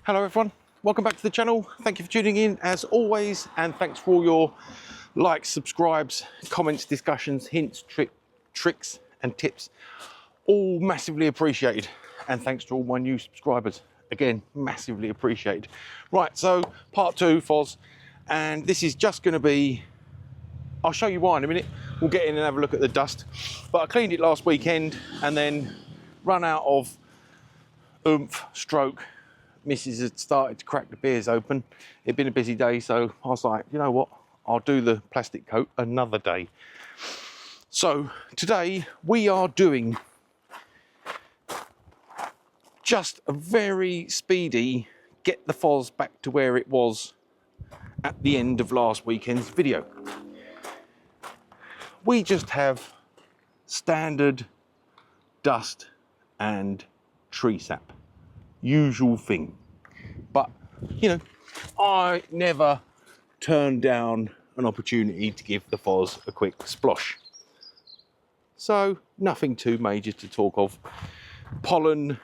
Hello everyone, welcome back to the channel. Thank you for tuning in as always, and thanks for all your likes, subscribes, comments, discussions, hints, tricks and tips. All massively appreciated, and thanks to all my new subscribers. Again, massively appreciated. Right, so part 2, Foz, and this is just going to be, I'll show you why in a minute. We'll get in and have a look at the dust. But I cleaned it last weekend and then run out of oomph, stroke. Missus had started to crack the beers open. It'd been a busy day, so I was like, you know what? I'll do the plastic coat another day. So today we are doing just a very speedy get the Foz back to where it was at the end of last weekend's video. We just have standard dust and tree sap. Usual thing. But, you know, I never turn down an opportunity to give the Foz a quick splosh. So, nothing too major to talk of. Pollen,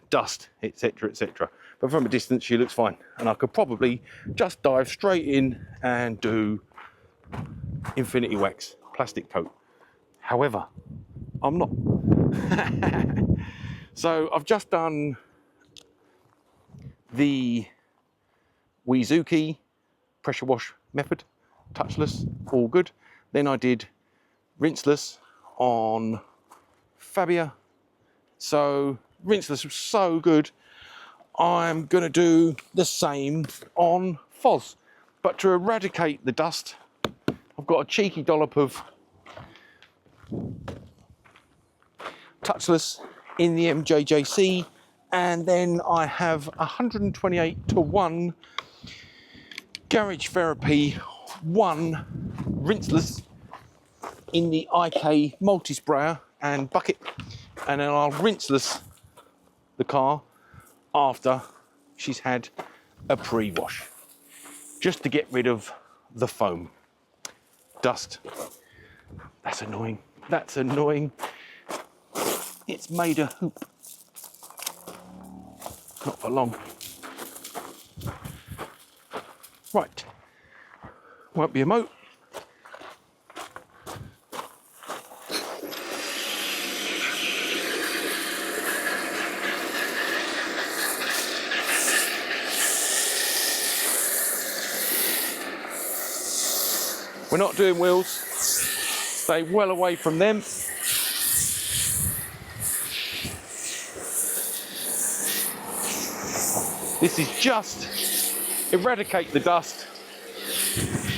dust, etc, etc. But from a distance, she looks fine. And I could probably just dive straight in and do Infinity Wax plastic coat. However, I'm not. So I've just done the Wizuki pressure wash method, touchless, all good. Then I did Rinseless on Fabia. So Rinseless was so good. I'm gonna do the same on Foz. But to eradicate the dust, I've got a cheeky dollop of touchless in the MJJC, and then I have 128:1 Garage Therapy 1 Rinseless in the IK multi-sprayer and bucket, and then I'll rinseless the car after she's had a pre-wash, just to get rid of the foam. Dust. That's annoying. That's annoying. It's made a hoop. Not for long. Right. Won't be a moat. We're not doing wheels. Stay well away from them. This is just eradicate the dust,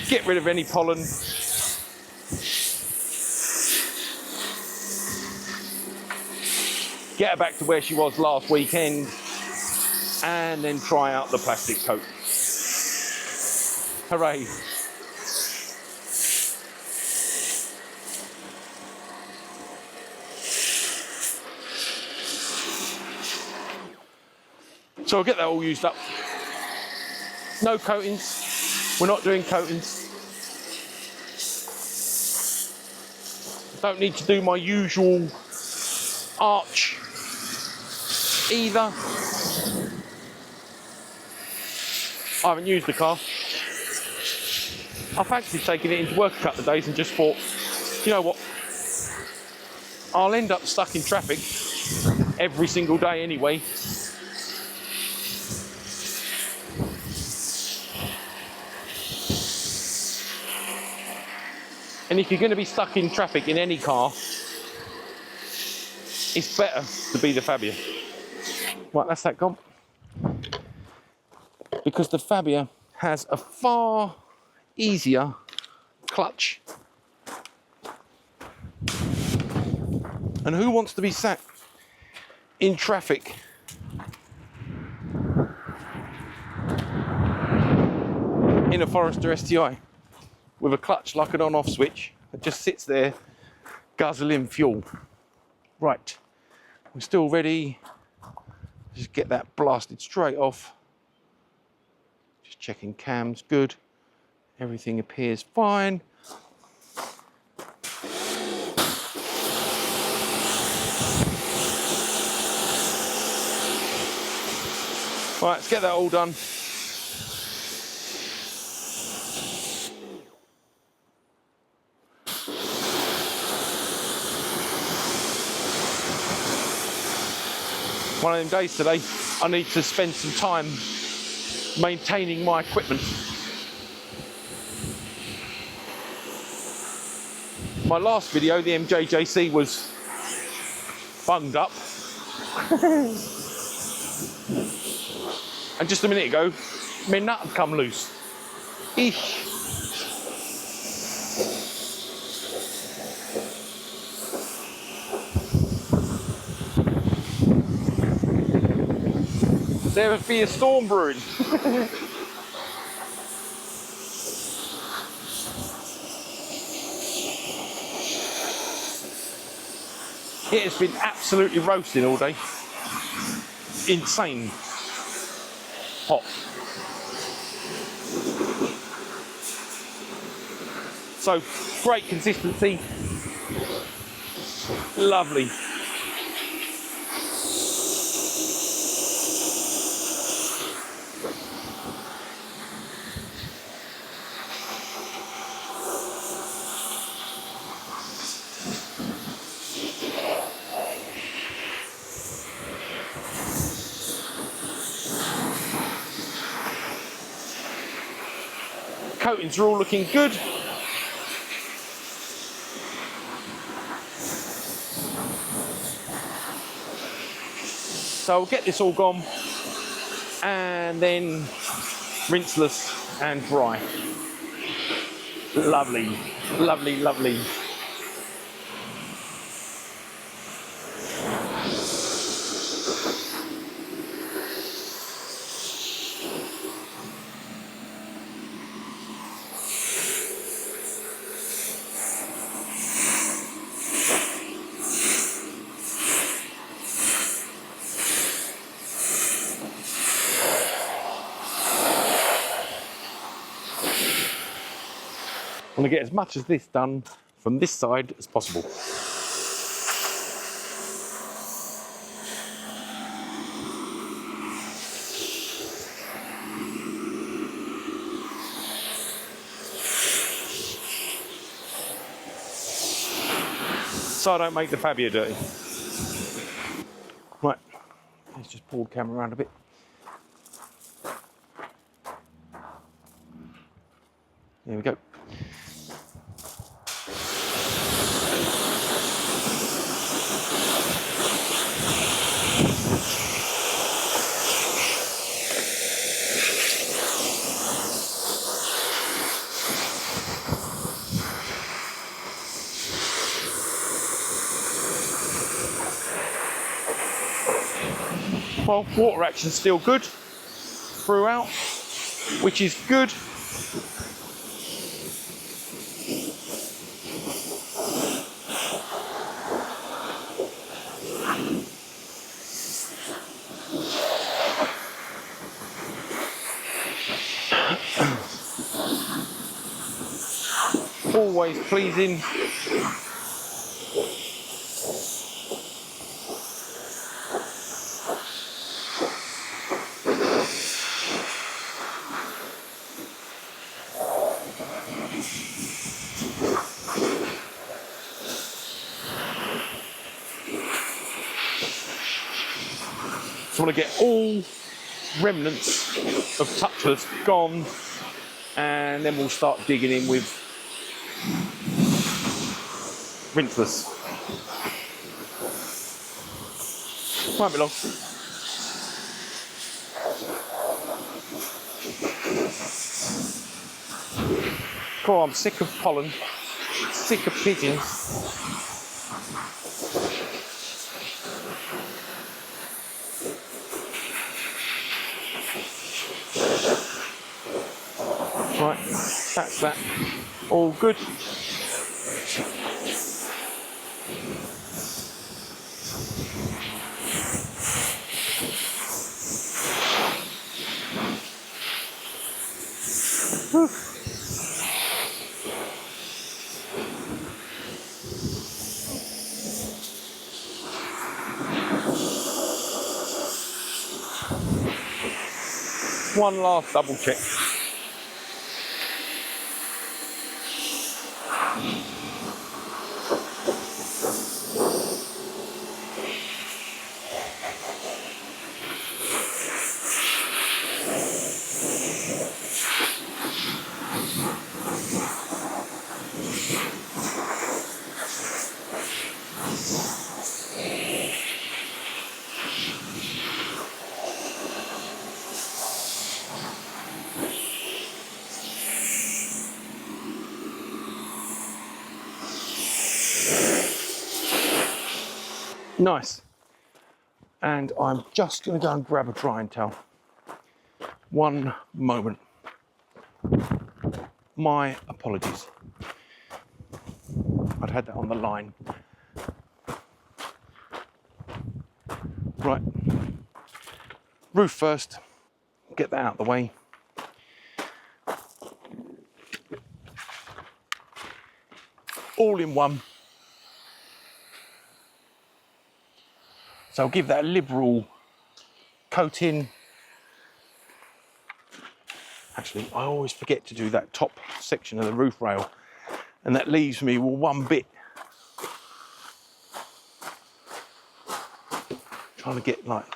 get rid of any pollen, get her back to where she was last weekend, and then try out the plastic coat. Hooray. So I'll get that all used up. No coatings. We're not doing coatings. Don't need to do my usual arch either. I haven't used the car. I fancied taking it into work a couple of days and just thought, you know what? I'll end up stuck in traffic every single day anyway. And if you're going to be stuck in traffic in any car, it's better to be the Fabia. Right, that's that gone. Because the Fabia has a far easier clutch. And who wants to be sat in traffic in a Forester STI with a clutch like an on-off switch that just sits there guzzling fuel? Right, we're still ready. Just get that blasted straight off. Just checking cams, good. Everything appears fine. Right, let's get that all done. One of them days today, I need to spend some time maintaining my equipment. My last video, the MJJC, was bunged up. And just a minute ago, my nut had come loose. Eesh. There must be a storm brewing. It has been absolutely roasting all day. Insane hot. So, great consistency. Lovely. Coatings are all looking good. So we'll get this all gone and then rinseless and dry. Lovely, lovely, lovely. I want to get as much of this done from this side as possible. So I don't make the fabia dirty. Right, let's just pull the camera around a bit. There we go. Well, water action's still good throughout, which is good. Always pleasing. So I want to get all remnants of touchless gone, and then we'll start digging in with rinseless. Won't be long. Cool, I'm sick of pollen, sick of pigeons. Right, that's that. All good. Whew. One last double check. Nice. And I'm just going to go and grab a drying towel. One moment. My apologies. I'd had that on the line. Right. Roof first. Get that out of the way. All in one. So I'll give that a liberal coating. Actually, I always forget to do that top section of the roof rail, and that leaves me with one bit. Trying to get like,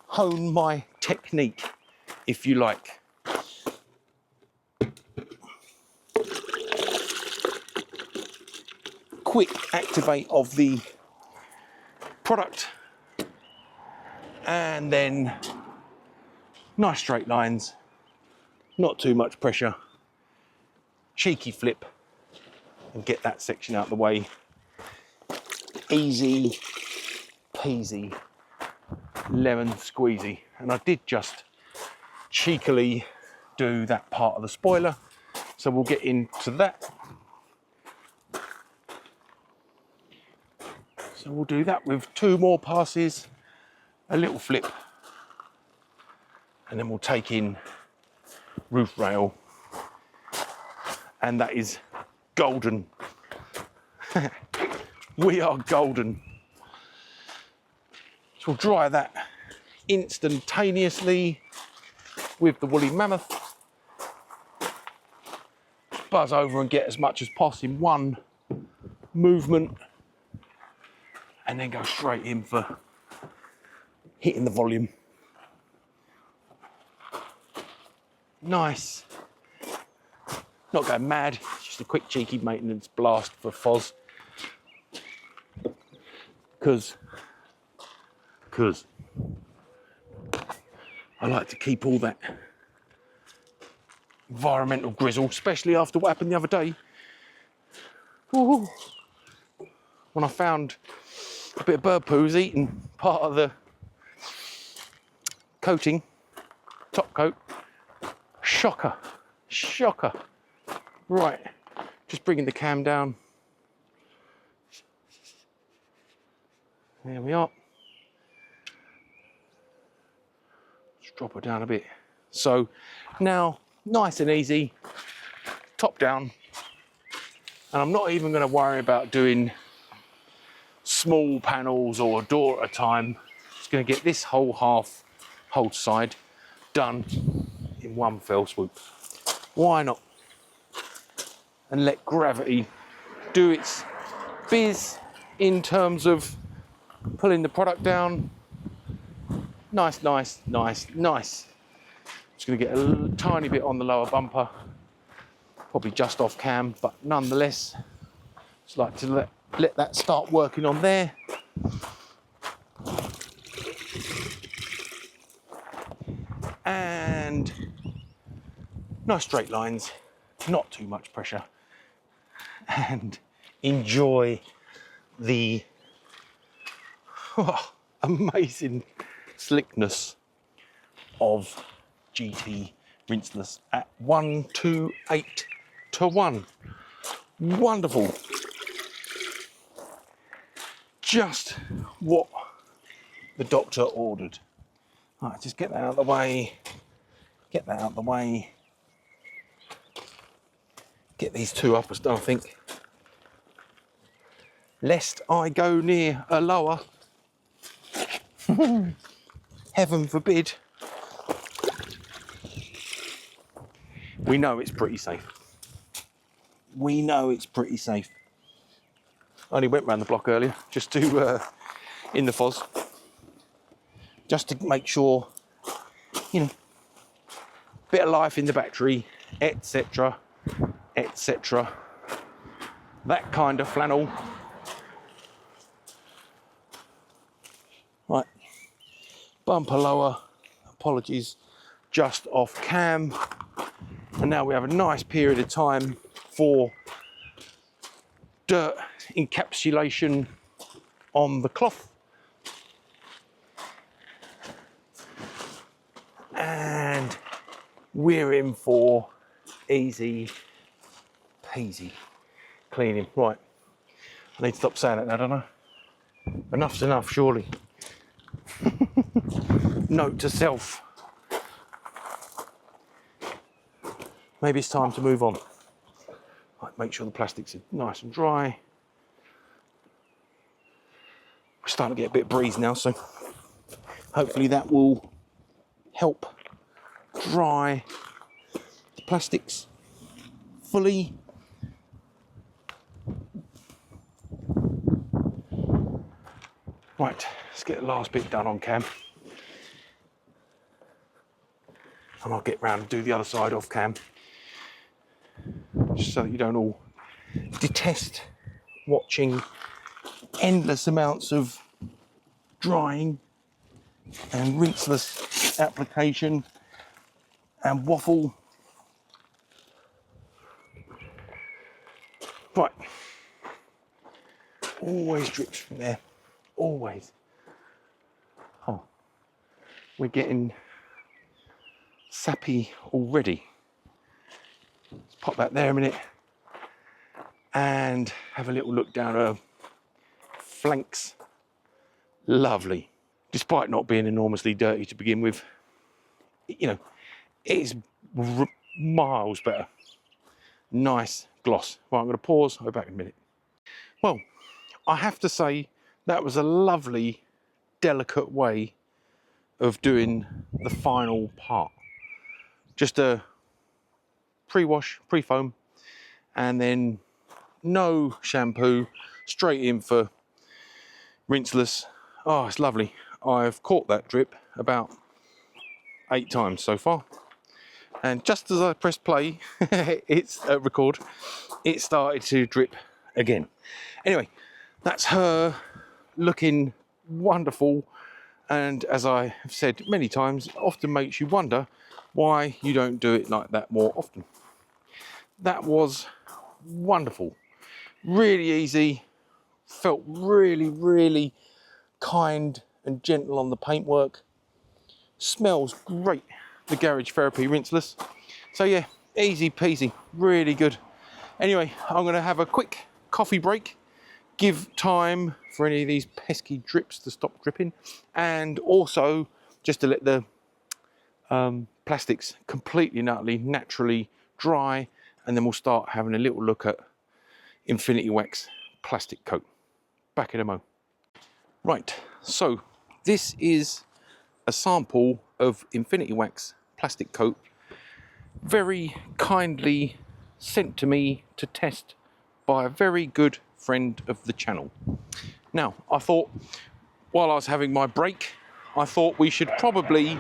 hone my technique, if you like. Quick activate of the product, and then nice straight lines, not too much pressure, cheeky flip, and get that section out of the way. Easy peasy, lemon squeezy. And I did just cheekily do that part of the spoiler, so we'll get into that. So we'll do that with 2 more passes, a little flip, and then we'll take in roof rail, and that is golden. We are golden. So we'll dry that instantaneously with the woolly mammoth. Buzz over and get as much as possible in one movement, and then go straight in for hitting the volume. Nice. Not going mad, just a quick cheeky maintenance blast for Foz. Because I like to keep all that environmental grizzle, especially after what happened the other day. Ooh. When I found a bit of bird poo was eating part of the coating, top coat. Shocker, shocker. Right, just bringing the cam down. There we are. Just drop her down a bit. So now, nice and easy, top down. And I'm not even going to worry about doing small panels or a door at a time. Just going to get this whole side done in one fell swoop. Why not? And let gravity do its biz in terms of pulling the product down. Nice, nice, nice, nice. Just going to get a tiny bit on the lower bumper, probably just off cam, but nonetheless, just like to let that start working on there. And nice straight lines, not too much pressure, and enjoy the amazing slickness of GT Rinseless at 128 to 1. Wonderful. Just what the doctor ordered. Right, just get that out of the way. Get that out of the way. Get these 2 uppers done, I think. Lest I go near a lower. Heaven forbid. we know it's pretty safe. We know it's pretty safe. I only went round the block earlier just to, in the fuzz, just to make sure, you know, bit of life in the battery, etc., etc. That kind of flannel. Right, bumper lower, apologies, just off cam. And now we have a nice period of time for dirt encapsulation on the cloth. And we're in for easy peasy cleaning. Right, I need to stop saying it now, don't I? Enough's enough, surely. Note to self. Maybe it's time to move on. Right, make sure the plastics are nice and dry. We're starting to get a bit of breeze now, so hopefully that will help dry the plastics fully. Right, let's get the last bit done on cam. And I'll get round and do the other side off cam. Just so that you don't all detest watching endless amounts of drying and rinseless application and waffle. Right, always drips from there, always. Oh, we're getting sappy already. Let's pop that there a minute and have a little look down her flanks. Lovely. Despite not being enormously dirty to begin with, you know, it is miles better. Nice gloss. Right, I'm going to pause. I'll be back in a minute. Well, I have to say that was a lovely, delicate way of doing the final part. Just a pre-wash, pre-foam, and then no shampoo, straight in for rinseless. Oh, it's lovely. I've caught that drip about 8 times so far. And just as I pressed play, it's record, it started to drip again. Anyway, that's her looking wonderful. And as I have said many times, it often makes you wonder why you don't do it like that more often. That was wonderful. Really easy. Felt really, really kind and gentle on the paintwork. Smells great, the Garage Therapy Rinseless. So yeah, easy peasy, really good. Anyway, I'm going to have a quick coffee break, give time for any of these pesky drips to stop dripping, and also just to let the plastics completely and utterly naturally dry, and then we'll start having a little look at Infinity Wax plastic coat. Back in a mo. Right, so this is a sample of Infinity Wax plastic coat, very kindly sent to me to test by a very good friend of the channel. Now, I thought, while I was having my break, I thought we should probably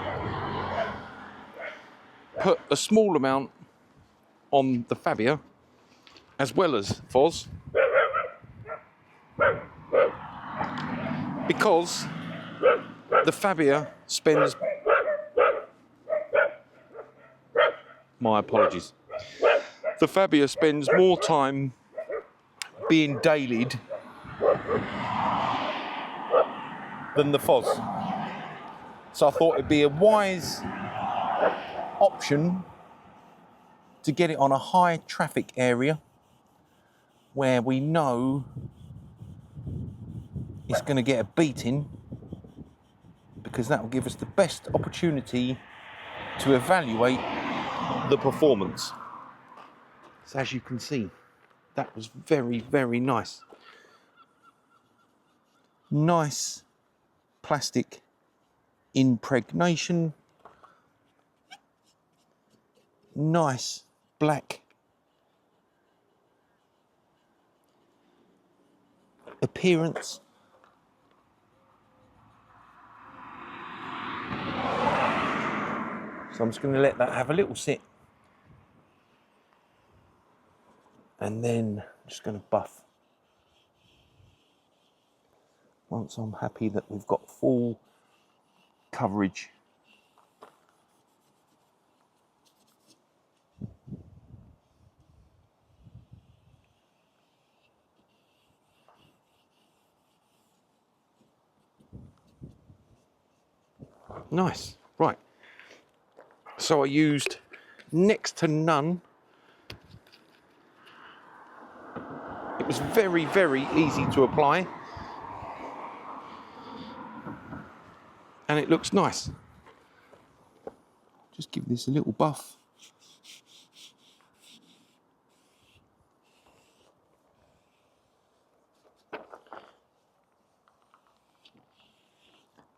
put a small amount on the Fabia as well as Foz, because the Fabia spends, my apologies, the Fabia spends more time being dailied than the Foz. So I thought it'd be a wise option to get it on a high traffic area where we know it's going to get a beating, because that will give us the best opportunity to evaluate the performance. So as you can see, that was very, very nice. Nice plastic impregnation. Nice black appearance. So I'm just going to let that have a little sit. And then I'm just going to buff. Once I'm happy that we've got full coverage. Nice, right. So I used next to none. It was very, very easy to apply. And it looks nice. Just give this a little buff.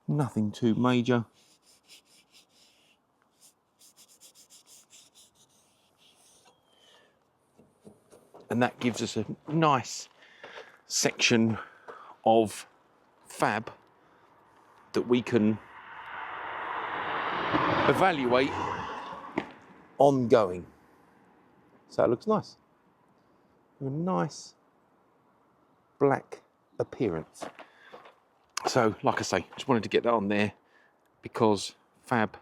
Nothing too major. And that gives us a nice section of fab that we can evaluate ongoing. So it looks nice. A nice black appearance. So, like I say, just wanted to get that on there because fab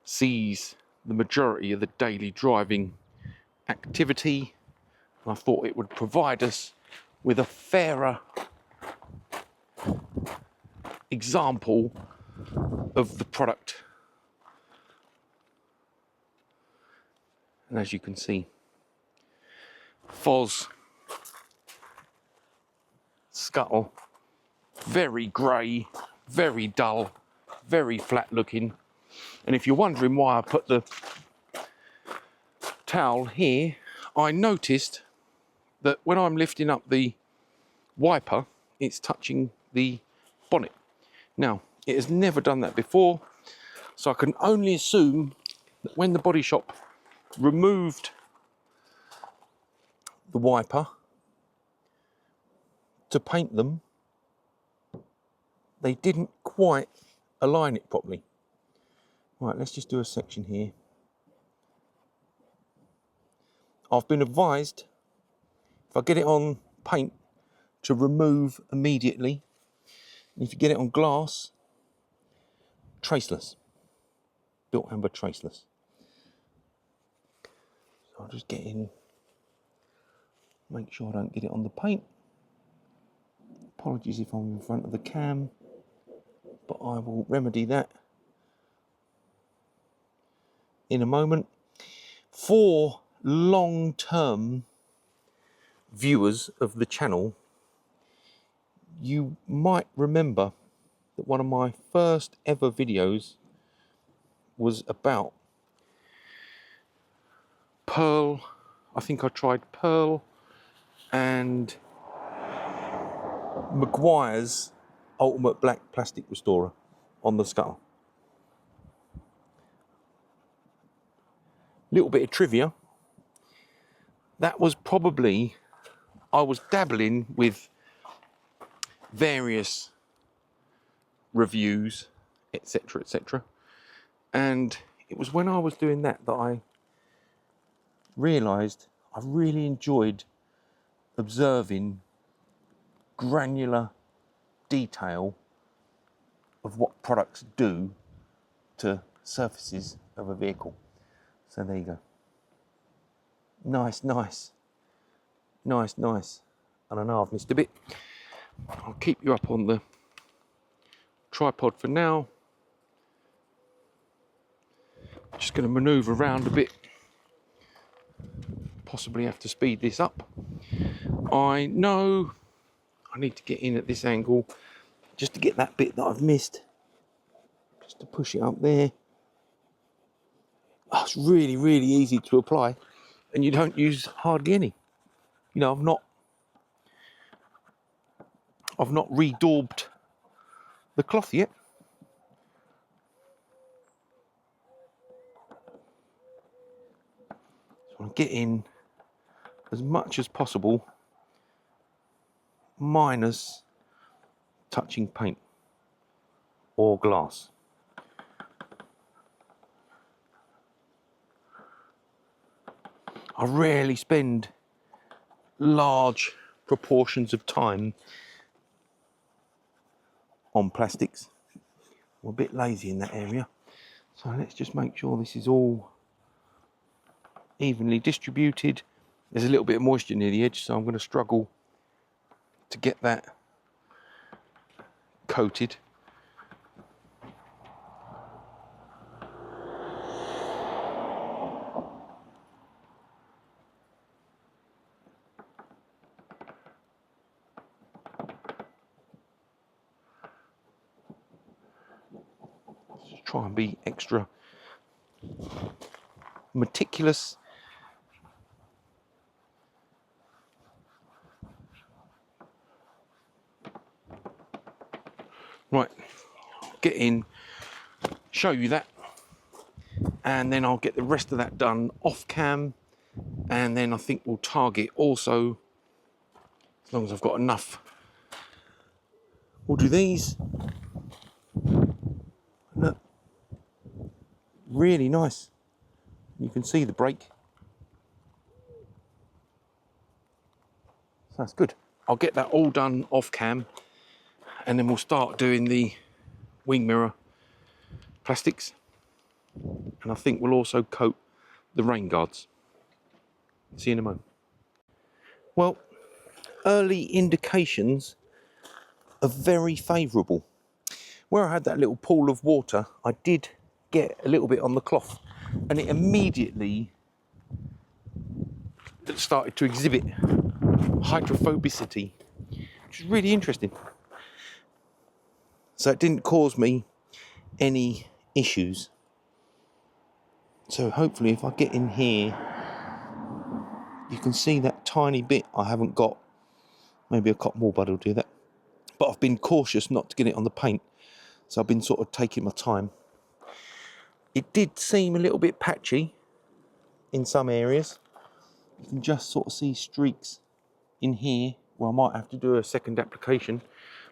sees the majority of the daily driving activity. I thought it would provide us with a fairer example of the product. And as you can see, Foz scuttle, very grey, very dull, very flat looking. And if you're wondering why I put the towel here, I noticed that when I'm lifting up the wiper, it's touching the bonnet. Now, it has never done that before, so I can only assume that when the body shop removed the wiper to paint them, they didn't quite align it properly. Right, let's just do a section here. I've been advised, if I get it on paint, to remove immediately. And if you get it on glass, traceless. Bilt Hamber traceless. So I'll just get in, make sure I don't get it on the paint. Apologies if I'm in front of the cam, but I will remedy that in a moment. For long-term viewers of the channel, you might remember that one of my first ever videos was about pearl. I think I tried pearl and Maguire's Ultimate Black Plastic Restorer on the scuttle. Little bit of trivia. That was probably, I was dabbling with various reviews, etc., etc. And it was when I was doing that that I realised I really enjoyed observing granular detail of what products do to surfaces of a vehicle. So there you go. Nice, nice. Nice, nice. And I know I've missed a bit. I'll keep you up on the tripod for now. Just going to manoeuvre around a bit. Possibly have to speed this up. I know I need to get in at this angle just to get that bit that I've missed. Just to push it up there. Oh, it's really, really easy to apply, and you don't use hardly any. You know, I've not redaubed the cloth yet. So getting as much as possible minus touching paint or glass. I rarely spend large proportions of time on plastics. I'm a bit lazy in that area. So let's just make sure this is all evenly distributed. There's a little bit of moisture near the edge, so I'm going to struggle to get that coated. Just try and be extra meticulous. Right, get in, show you that, and then I'll get the rest of that done off cam, and then I think we'll target also, as long as I've got enough, we'll do these. Look, really nice. You can see the break. So that's good. I'll get that all done off cam, and then we'll start doing the wing mirror plastics, and I think we'll also coat the rain guards. See you in a moment. Well, early indications are very favourable. Where I had that little pool of water, I did get a little bit on the cloth, and it immediately started to exhibit hydrophobicity, which is really interesting. So it didn't cause me any issues. So hopefully if I get in here, you can see that tiny bit I haven't got. Maybe a cotton wool bud will do that. But I've been cautious not to get it on the paint. So I've been sort of taking my time. It did seem a little bit patchy in some areas. You can just sort of see streaks in here where I might have to do a second application.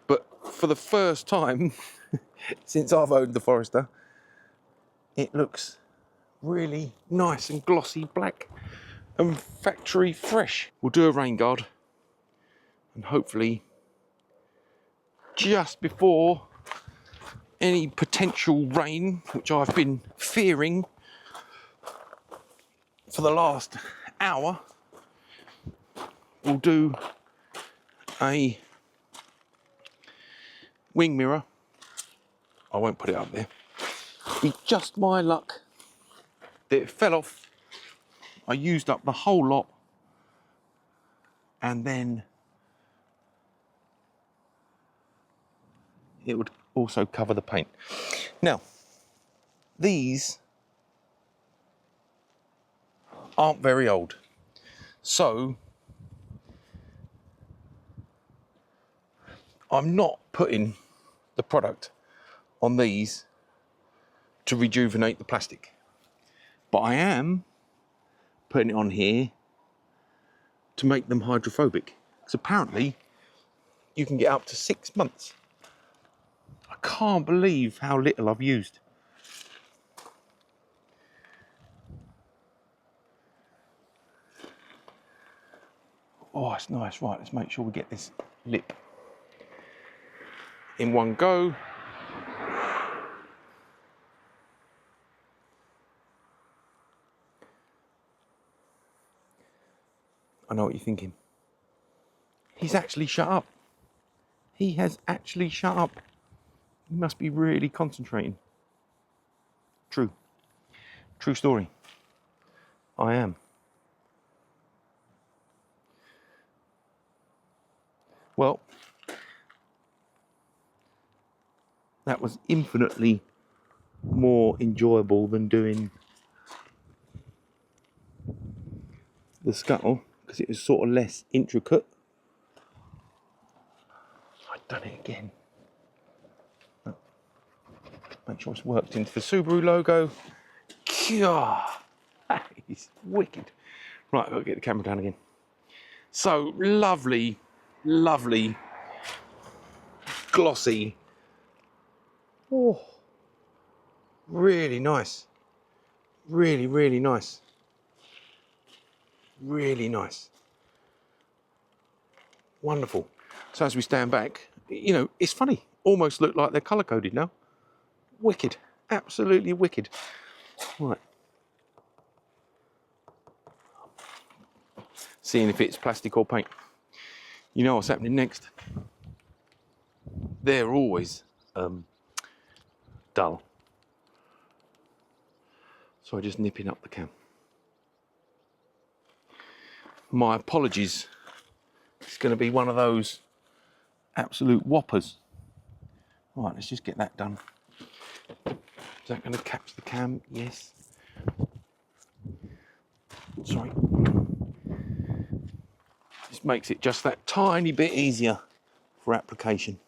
But for the first time since I've owned the Forester, it looks really nice and glossy black and factory fresh. We'll do a rain guard, and hopefully just before any potential rain, which I've been fearing for the last hour, we'll do a wing mirror. I won't put it up there. It's just my luck that it fell off. I used up the whole lot, and then it would also cover the paint. Now, these aren't very old, so I'm not putting the product on these to rejuvenate the plastic, but I am putting it on here to make them hydrophobic, because apparently you can get up to 6 months. I can't believe how little I've used. Oh, it's nice. Right, let's make sure we get this lip in one go. I know what you're thinking. He's actually shut up. He has actually shut up. He must be really concentrating. True. True story. I am. Well, that was infinitely more enjoyable than doing the scuttle, because it was sort of less intricate. I've done it again. Make sure it's worked into the Subaru logo. That is wicked. Right, I've got to get the camera down again. So lovely, lovely, glossy. Oh, really nice. Really, really nice. Really nice. Wonderful. So as we stand back, you know, it's funny. Almost look like they're colour coded now. Wicked. Absolutely wicked. Right. Seeing if it's plastic or paint. You know what's happening next. They're always dull. So I'm just nipping up the cam. My apologies. It's going to be one of those absolute whoppers. Right, let's just get that done. Is that going to catch the cam? Yes. Sorry. This makes it just that tiny bit easier for application.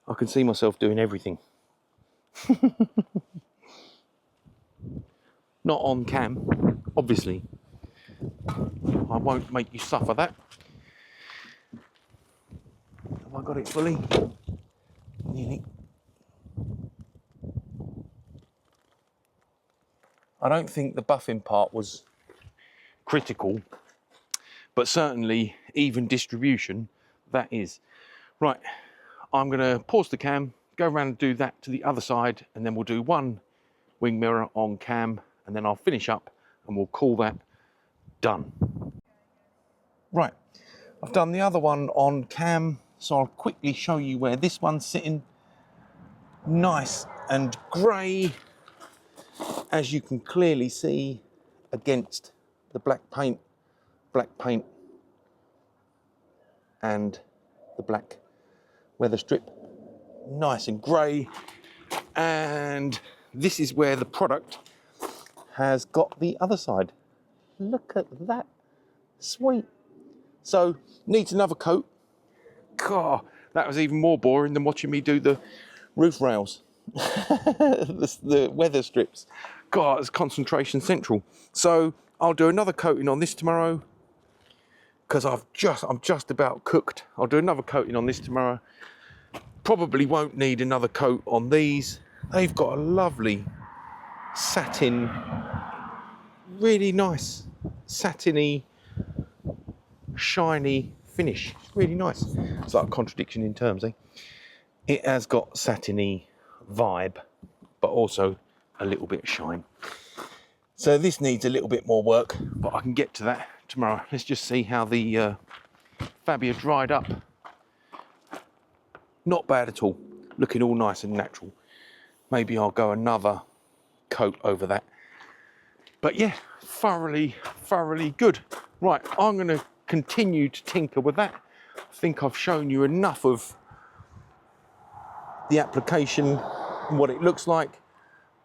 I can see myself doing everything. Not on cam, obviously. I won't make you suffer that. Have I got it fully? Nearly. I don't think the buffing part was critical, but certainly even distribution, that is. Right, I'm going to pause the cam, go around and do that to the other side, and then we'll do one wing mirror on cam, and then I'll finish up and we'll call that done. Right, I've done the other one on cam, so I'll quickly show you where this one's sitting. Nice and grey, as you can clearly see against the black paint and the black weather strip. Nice and grey. And this is where the product has got the other side. Look at that. Sweet. So, needs another coat. God, that was even more boring than watching me do the roof rails. the weather strips. God, it's concentration central. So, I'll do another coating on this tomorrow, because I'm just about cooked. I'll do another coating on this tomorrow. Probably won't need another coat on these. They've got a lovely satin, really nice satiny, shiny finish. Really nice. It's like a contradiction in terms, eh? It has got satiny vibe, but also a little bit of shine. So this needs a little bit more work, but I can get to that tomorrow. Let's just see how the Fabia dried up. Not bad at all. Looking all nice and natural. Maybe I'll go another coat over that. But yeah, thoroughly good. Right, I'm going to continue to tinker with that. I think I've shown you enough of the application and what it looks like.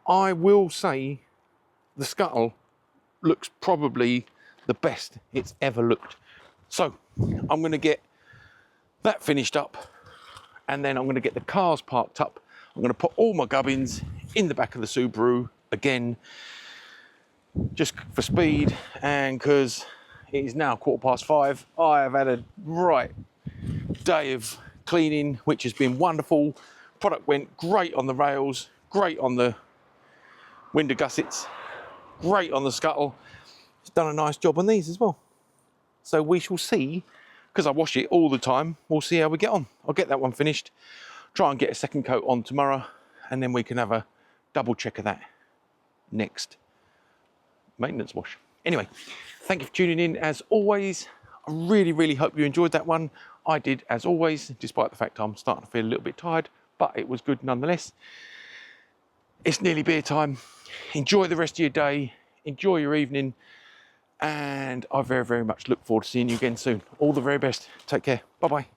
I will say the scuttle looks probably the best it's ever looked. So I'm going to get that finished up, and then I'm going to get the cars parked up. I'm going to put all my gubbins in the back of the Subaru again, just for speed, and because it is now 5:15. I have had a right day of cleaning, which has been wonderful. Product went great on the rails, great on the window gussets, great on the scuttle. It's done a nice job on these as well. So we shall see, because I wash it all the time, we'll see how we get on. I'll get that one finished, try and get a second coat on tomorrow, and then we can have a double check of that next maintenance wash. Anyway, thank you for tuning in as always. I really hope you enjoyed that one. I did as always, despite the fact I'm starting to feel a little bit tired, but it was good nonetheless. It's nearly beer time. Enjoy the rest of your day, enjoy your evening, and I very much look forward to seeing you again soon. All the very best. Take care. Bye bye.